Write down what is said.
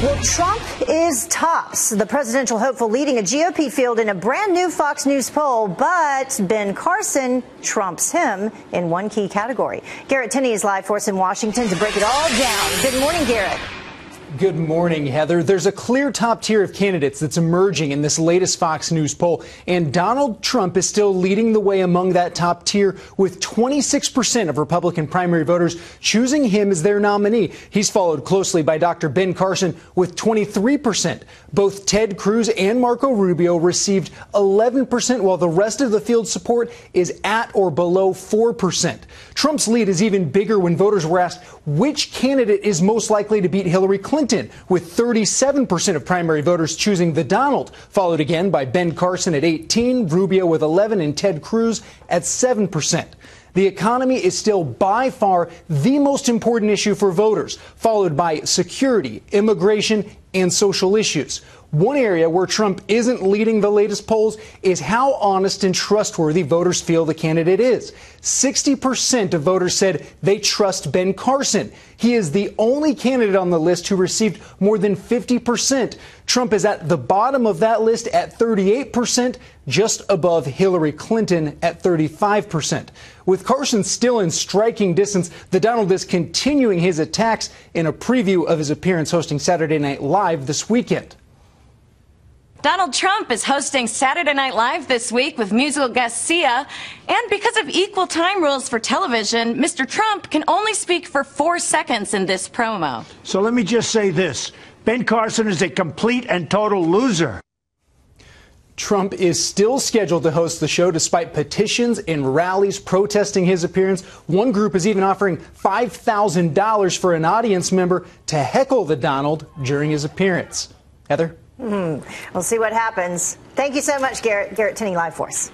Well, Trump is tops. The presidential hopeful leading a GOP field in a brand new Fox News poll, but Ben Carson trumps him in one key category. Garrett Tenney is live for us in Washington to break it all down. Good morning, Garrett. Good morning, Heather. There's a clear top tier of candidates that's emerging in this latest Fox News poll, and Donald Trump is still leading the way among that top tier with 26% of Republican primary voters choosing him as their nominee. He's followed closely by Dr. Ben Carson with 23%. Both Ted Cruz and Marco Rubio received 11%, while the rest of the field's support is at or below 4%. Trump's lead is even bigger when voters were asked which candidate is most likely to beat Hillary Clinton, with 37% of primary voters choosing the Donald, followed again by Ben Carson at 18, Rubio with 11, and Ted Cruz at 7%. The economy is still by far the most important issue for voters, followed by security, immigration, and social issues. One area where Trump isn't leading the latest polls is how honest and trustworthy voters feel the candidate is. 60% of voters said they trust Ben Carson. He is the only candidate on the list who received more than 50%. Trump is at the bottom of that list at 38%, just above Hillary Clinton at 35%. With Carson still in striking distance, the Donald is continuing his attacks in a preview of his appearance hosting Saturday Night Live this weekend. Donald Trump is hosting Saturday Night Live this week with musical guest Sia. And because of equal time rules for television, Mr. Trump can only speak for 4 seconds in this promo. So let me just say this. Ben Carson is a complete and total loser. Trump is still scheduled to host the show despite petitions and rallies protesting his appearance. One group is even offering $5,000 for an audience member to heckle the Donald during his appearance. Heather? We'll see what happens. Thank you so much, Garrett. Garrett Tenney live for us.